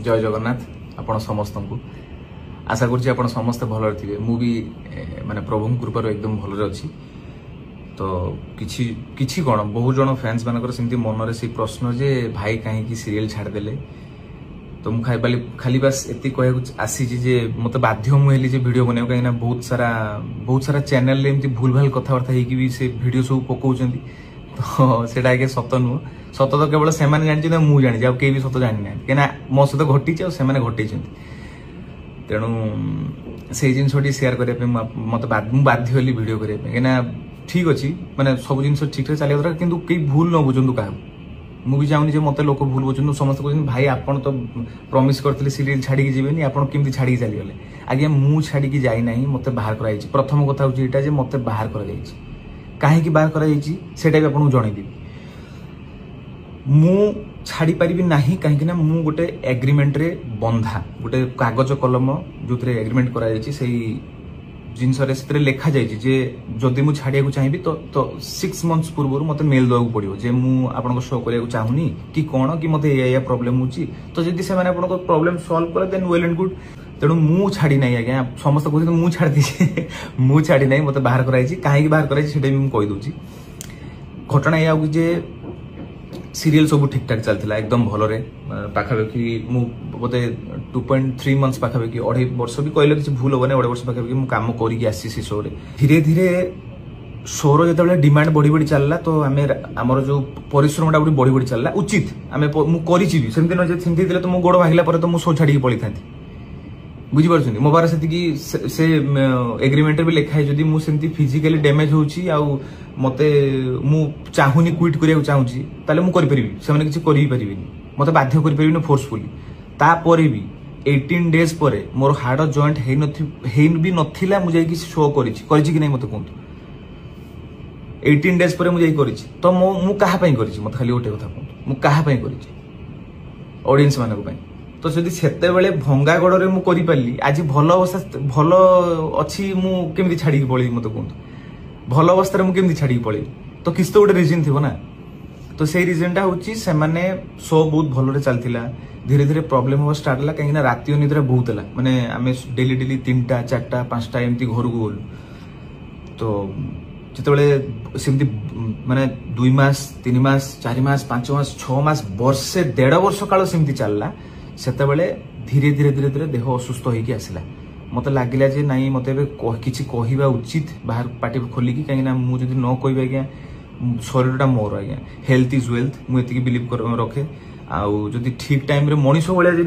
जय जगन्नाथ आपण समस्त को आशा करुँच आप समस्ते भल थे मुझे माने प्रभु कृपार एकदम भल अच्छी तो किछि कौन बहुत जन फैंस मानकर सेमती मन से प्रश्न जे भाई कहीं सीरियल छाड़देले तो मुझे खाली बस एति कह आसी जे मत बाध्य मुझे जे वीडियो बना कहीं बहुत सारा चैनल एमती भूल भाल कथबार्ता होगी से वीडियो सब पकाउछंती तो सेटा आगे सत नुह सत तो केवल से जानी मुझे जानी आ भी सत जानी ना कहीं मो सहित घटी से घटे तेणु से जिन शेयर करने मत बाध्य हली वीडियो करने कहीं ठीक अच्छी माने सब जिन ठीक ठाक चलिए दरकार किंतु कई भूल न बुझंतु क्या मुझे चाहूनी मत लोक भूल बुझुन समस्त कहते भाई आपन तो प्रॉमिस करते सीरियल छाड़ी जीवेनि आपन केमती छाड़ी चलीगले आज्ञा मु छाड़ी जाई ना मत बाहर कराई प्रथम कथा हूँ यहाँ मत बाहर कहीं बाहर कराई आपको जनईदेवी मु छाड़ी पारिबी नाही कहीं मु गोटे एग्रीमेंट रे बंधा गोटे कागज कलम जो एग्रीमेंट करा जिनसे लिखा जाए जदि मुझे छाड़िया चाहिए तो 6 मंथ्स पूर्व मत मेल देवा पड़ो जे मुझे शो करने चाहूनी कि कौन कि मत या प्रोब्लेम होची तो जदि से प्रॉब्लम सॉल्व करे देन वेल एंड गुड तेणु मु छाड़ी ना आज्ञा समस्त कहते मुझे छाड़ी दीजिए मुझे छाड़ी ना मत बाहर कराई कहीं बाहर कराई मुझे घटना या जे सीरियल सब ठीक ठाक चलता एकदम भल पाखापाखि बोधे 2.3 मंथ्स पाखापाखि 2.5 वर्ष भी कहले किसी भूल होगा 2.5 वर्ष पाखापाखि मुझे कम करसी से शो धीरे धीरे शोर जो डिमांड बढ़ी बढ़ी चलला तो आमर जो परिश्रम टा बढ़ी बढ़ी चलला उचित आम मुझे सेमती तो मो गोड़ भांगिला तो मुझे शो छाड़ी पड़ी था बुझीपार मो पार से एग्रीमेंट भी लिखाई जदि मुझे फिजिकली डैमेज होची मत मु चाहूनी क्विट करिया चाहूची ताले मु करि परिबी सेमाने किछि करि परिबिनी मते बाध्य करि परिबिनी फोर्सफुली तापर भी 18 डेज पर मोर हार्ड जॉइंट हेई भी नथिला मुझे कि शो करिछि कि नै मते कोंतु 18 डेज पर मुझे करिछि तो मु कहा पई करिछि मते खाली ओटे कथा कोंतु मु कहा पई करिछि ऑडियंस मानको पई तो जदि सेते बेले भंगा गडरे मु करि पाली आज भल अवस्था भल अछि मु केमिति छाडी के पळी मते कोंतु भल अवस्था मुझे केमती छाड़ी पड़े तो किस तो गोटे रिजन थी ना तो से रिजनटा हूँ से शो बहुत भल चलता धीरे धीरे प्रोब्लेम हम स्टार्ट है कहीं राति अनिद्रा बहुत है माने आम डेली डेली 3टा 4टा 5टा एमती घर को गलु तो जिते सेमती माने 2 मास 3 मास 4 मास 5 मास 6 मास वर्षे 1.5 वर्ष काल सेमती चलला से धीरे धीरे धीरे धीरे देह असुस्थ होगी आसला मत लगिला जे नाई मत किसी कहवा उचित बाहर पार्टी खोलिकी कहीं मुझे न कह आज्ञा शरीरटा मोर आज्ञा हेल्थ इज वेल्थ मुझे बिलीव रखे आउ जदि ठीक टाइम रे मनीष भाया